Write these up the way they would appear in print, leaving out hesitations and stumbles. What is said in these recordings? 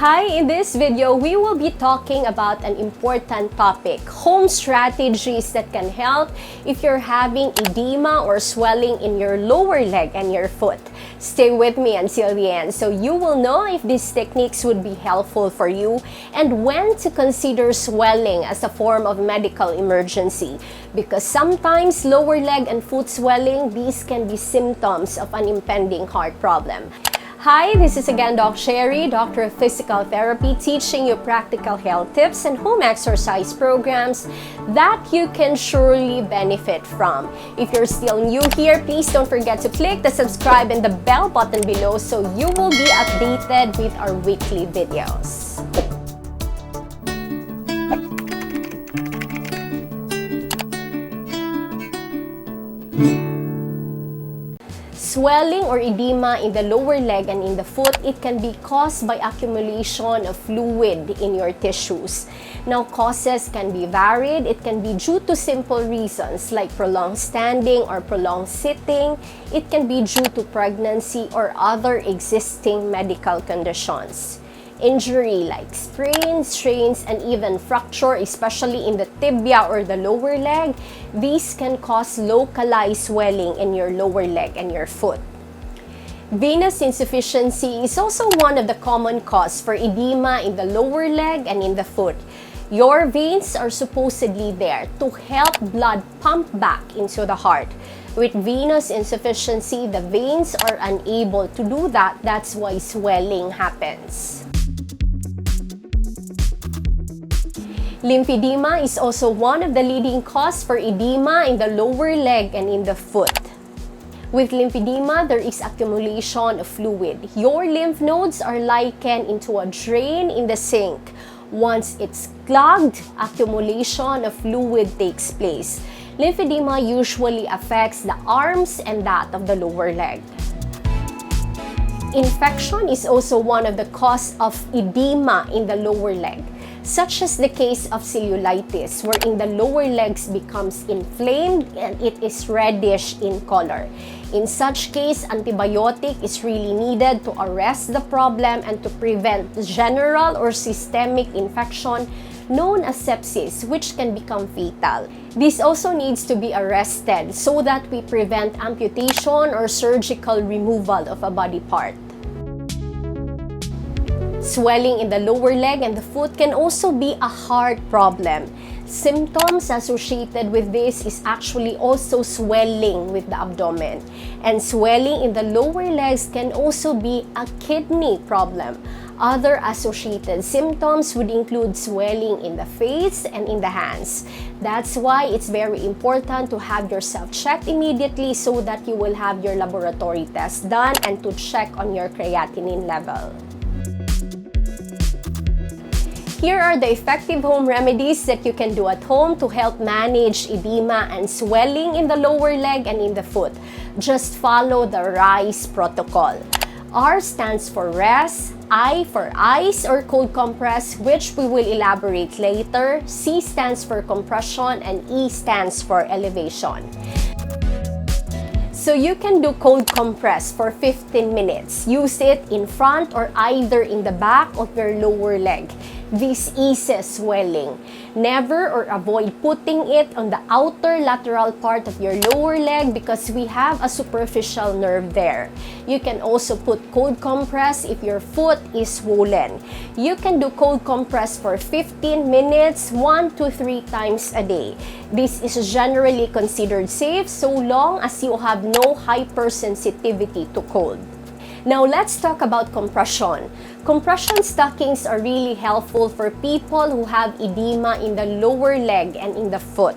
Hi, in this video, we will be talking about an important topic, home strategies that can help if you're having edema or swelling in your lower leg and your foot. Stay with me until the end so you will know if these techniques would be helpful for you and when to consider swelling as a form of medical emergency. Because sometimes lower leg and foot swelling, these can be symptoms of an impending heart problem. Hi, this is again Doc Sherry, Doctor of Physical Therapy, teaching you practical health tips and home exercise programs that you can surely benefit from. If you're still new here, please don't forget to click the subscribe and the bell button below so you will be updated with our weekly videos. Swelling or edema in the lower leg and in the foot, it can be caused by accumulation of fluid in your tissues. Now, causes can be varied. It can be due to simple reasons like prolonged standing or prolonged sitting. It can be due to pregnancy or other existing medical conditions. Injury like sprains, strains, and even fracture, especially in the tibia or the lower leg, these can cause localized swelling in your lower leg and your foot. Venous insufficiency is also one of the common causes for edema in the lower leg and in the foot. Your veins are supposedly there to help blood pump back into the heart. With venous insufficiency, the veins are unable to do that. That's why swelling happens. Lymphedema is also one of the leading causes for edema in the lower leg and in the foot. With lymphedema, there is accumulation of fluid. Your lymph nodes are likened into a drain in the sink. Once it's clogged, accumulation of fluid takes place. Lymphedema usually affects the arms and that of the lower leg. Infection is also one of the causes of edema in the lower leg, such as the case of cellulitis, wherein the lower legs becomes inflamed and it is reddish in color. In such case, antibiotic is really needed to arrest the problem and to prevent general or systemic infection known as sepsis, which can become fatal. This also needs to be arrested so that we prevent amputation or surgical removal of a body part. Swelling in the lower leg and the foot can also be a heart problem. Symptoms associated with this is actually also swelling with the abdomen. And swelling in the lower legs can also be a kidney problem. Other associated symptoms would include swelling in the face and in the hands. That's why it's very important to have yourself checked immediately so that you will have your laboratory test done and to check on your creatinine level. Here are the effective home remedies that you can do at home to help manage edema and swelling in the lower leg and in the foot. Just follow the RICE protocol. R stands for rest, I for ice or cold compress, which we will elaborate later. C stands for compression and E stands for elevation. So you can do cold compress for 15 minutes. Use it in front or either in the back of your lower leg. This eases swelling. Never or avoid putting it on the outer lateral part of your lower leg because we have a superficial nerve there. You can also put cold compress if your foot is swollen. You can do cold compress for 15 minutes, 1 to 3 times a day. This is generally considered safe so long as you have no hypersensitivity to cold. Now let's talk about compression. Compression stockings are really helpful for people who have edema in the lower leg and in the foot.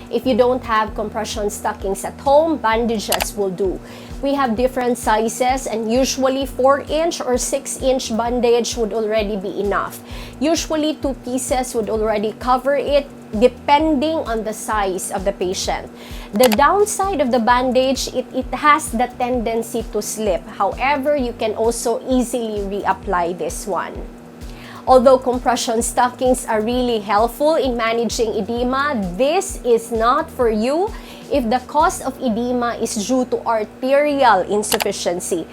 If you don't have compression stockings at home, bandages will do. We have different sizes and usually 4-inch or 6-inch bandage would already be enough. Usually 2 pieces would already cover it depending on the size of the patient. The downside of the bandage, it has the tendency to slip. However, you can also easily reapply this one. Although compression stockings are really helpful in managing edema, this is not for you if the cause of edema is due to arterial insufficiency.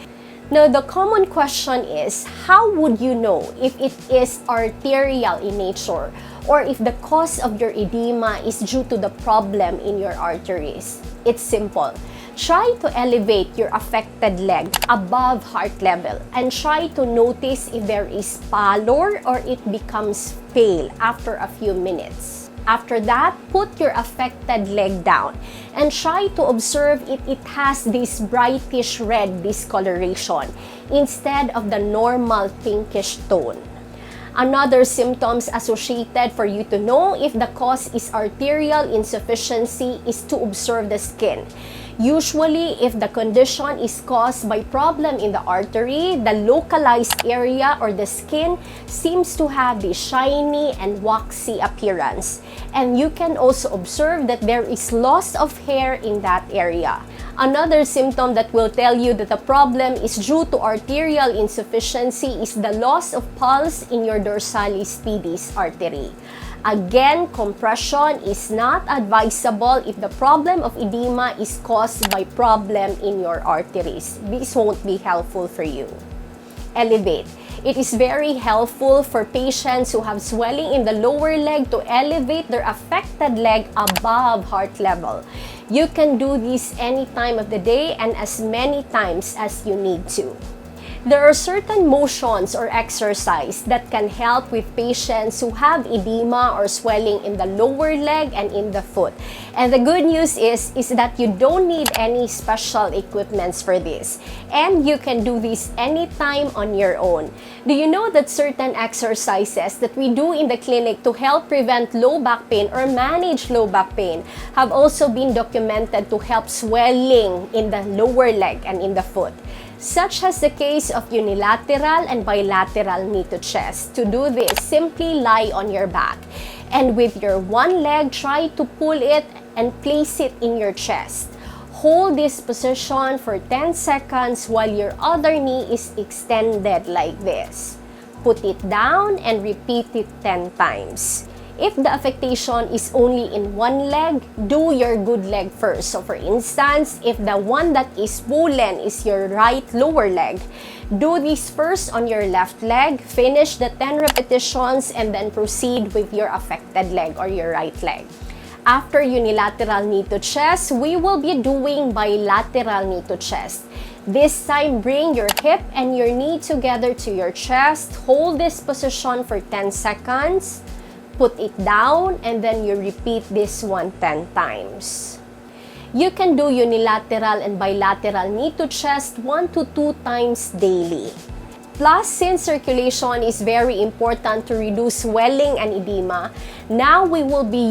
Now, the common question is, how would you know if it is arterial in nature or if the cause of your edema is due to the problem in your arteries? It's simple. Try to elevate your affected leg above heart level and try to notice if there is pallor or it becomes pale after a few minutes. After that, put your affected leg down and try to observe if it has this brightish red discoloration instead of the normal pinkish tone. Another symptoms associated for you to know if the cause is arterial insufficiency is to observe the skin. Usually, if the condition is caused by problem in the artery, the localized area or the skin seems to have the shiny and waxy appearance. And you can also observe that there is loss of hair in that area. Another symptom that will tell you that the problem is due to arterial insufficiency is the loss of pulse in your dorsalis pedis artery. Again, compression is not advisable if the problem of edema is caused by problem in your arteries. This won't be helpful for you. Elevate. It is very helpful for patients who have swelling in the lower leg to elevate their affected leg above heart level. You can do this any time of the day and as many times as you need to. There are certain motions or exercise that can help with patients who have edema or swelling in the lower leg and in the foot. And the good news is that you don't need any special equipments for this. And you can do this anytime on your own. Do you know that certain exercises that we do in the clinic to help prevent low back pain or manage low back pain have also been documented to help swelling in the lower leg and in the foot? Such as the case of unilateral and bilateral knee to chest. To do this, simply lie on your back. And with your one leg, try to pull it and place it in your chest. Hold this position for 10 seconds while your other knee is extended like this. Put it down and repeat it 10 times. If the affectation is only in one leg, do your good leg first. So for instance, if the one that is swollen is your right lower leg, do this first on your left leg, finish the 10 repetitions, and then proceed with your affected leg or your right leg. After unilateral knee to chest, we will be doing bilateral knee to chest. This time, bring your hip and your knee together to your chest. Hold this position for 10 seconds. Put it down, and then you repeat this one 10 times. You can do unilateral and bilateral knee to chest 1 to 2 times daily. Plus, since circulation is very important to reduce swelling and edema, now we will be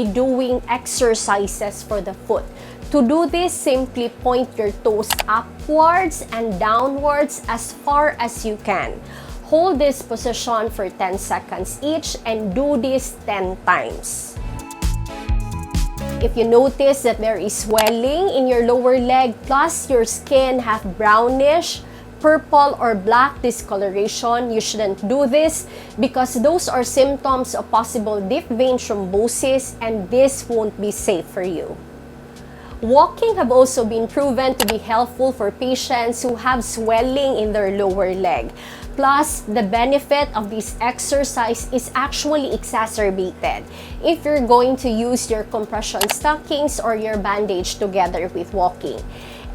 doing exercises for the foot. To do this, simply point your toes upwards and downwards as far as you can. Hold this position for 10 seconds each and do this 10 times. If you notice that there is swelling in your lower leg plus your skin have brownish, purple, or black discoloration, you shouldn't do this because those are symptoms of possible deep vein thrombosis and this won't be safe for you. Walking have also been proven to be helpful for patients who have swelling in their lower leg. Plus, the benefit of this exercise is actually exacerbated if you're going to use your compression stockings or your bandage together with walking.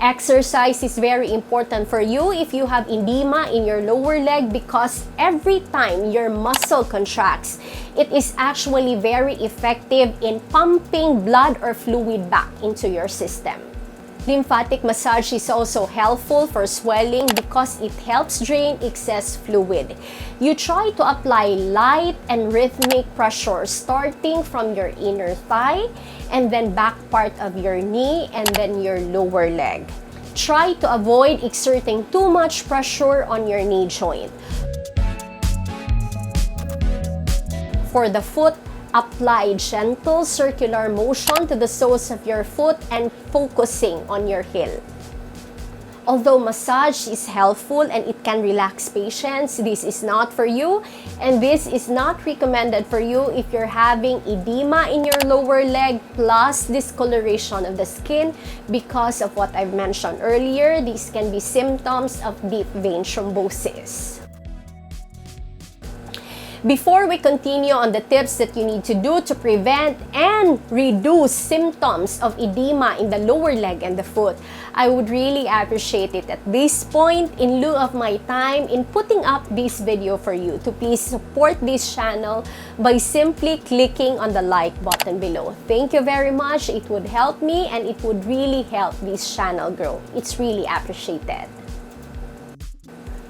Exercise is very important for you if you have edema in your lower leg because every time your muscle contracts, it is actually very effective in pumping blood or fluid back into your system. Lymphatic massage is also helpful for swelling because it helps drain excess fluid. You try to apply light and rhythmic pressure starting from your inner thigh and then back part of your knee and then your lower leg. Try to avoid exerting too much pressure on your knee joint. For the foot, apply gentle circular motion to the soles of your foot and focusing on your heel. Although massage is helpful and it can relax patients, this is not for you, and this is not recommended for you if you're having edema in your lower leg plus discoloration of the skin because of what I've mentioned earlier. These can be symptoms of deep vein thrombosis. Before we continue on the tips that you need to do to prevent and reduce symptoms of edema in the lower leg and the foot, I would really appreciate it at this point, in lieu of my time in putting up this video for you, to please support this channel by simply clicking on the like button below. Thank you very much. It would help me and it would really help this channel grow. It's really appreciated.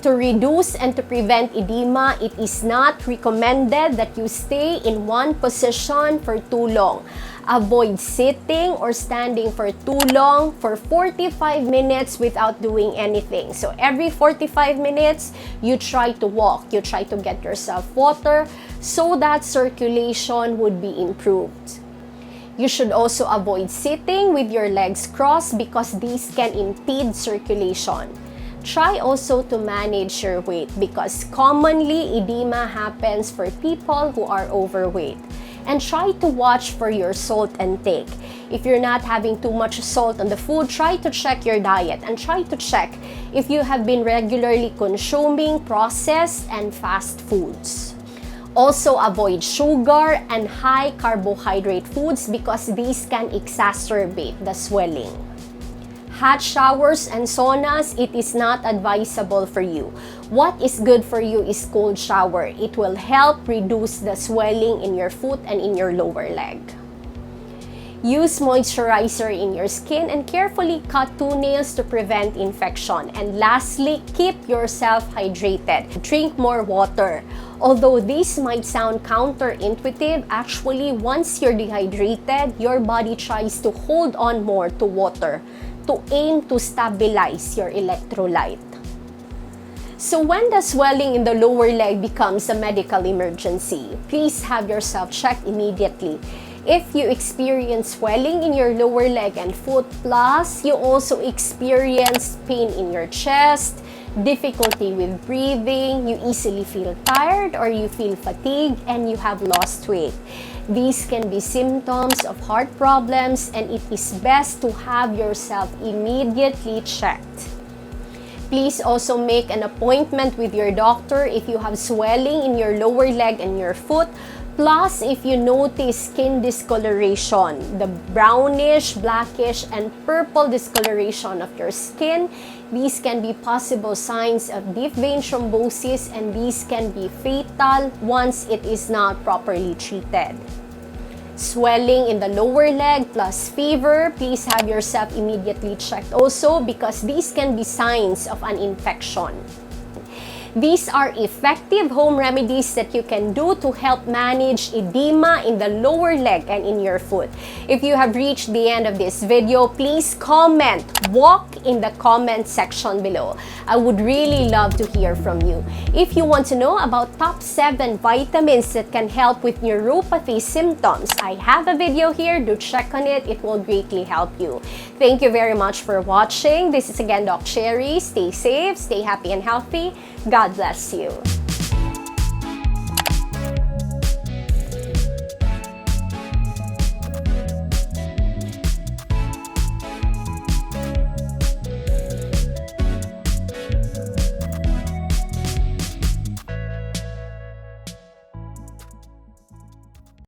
To reduce and to prevent edema, it is not recommended that you stay in one position for too long. Avoid sitting or standing for too long, for 45 minutes without doing anything. So every 45 minutes, you try to walk, you try to get yourself water so that circulation would be improved. You should also avoid sitting with your legs crossed because these can impede circulation. Try also to manage your weight because commonly edema happens for people who are overweight. And try to watch for your salt intake. If you're not having too much salt on the food, try to check your diet and try to check if you have been regularly consuming processed and fast foods. Also, avoid sugar and high carbohydrate foods because these can exacerbate the swelling. Hot showers and saunas, it is not advisable for you. What is good for you is cold shower. It will help reduce the swelling in your foot and in your lower leg. Use moisturizer in your skin and carefully cut toenails to prevent infection. And lastly, keep yourself hydrated. Drink more water. Although this might sound counterintuitive, actually once you're dehydrated, your body tries to hold on more to water to aim to stabilize your electrolyte. So when the swelling in the lower leg becomes a medical emergency, please have yourself checked immediately. If you experience swelling in your lower leg and foot, plus you also experience pain in your chest, difficulty with breathing, you easily feel tired or you feel fatigued, and you have lost weight, these can be symptoms of heart problems, and it is best to have yourself immediately checked. Please also make an appointment with your doctor if you have swelling in your lower leg and your foot. Plus, if you notice skin discoloration, the brownish, blackish, and purple discoloration of your skin, these can be possible signs of deep vein thrombosis, and these can be fatal once it is not properly treated. Swelling in the lower leg plus fever, please have yourself immediately checked also because these can be signs of an infection. These are effective home remedies that you can do to help manage edema in the lower leg and in your foot. If you have reached the end of this video, please comment. Walk in the comment section below. I would really love to hear from you. If you want to know about top 7 vitamins that can help with neuropathy symptoms, I have a video here. Do check on it. It will greatly help you. Thank you very much for watching. This is again Doc Cherry. Stay safe, stay happy and healthy. God bless you.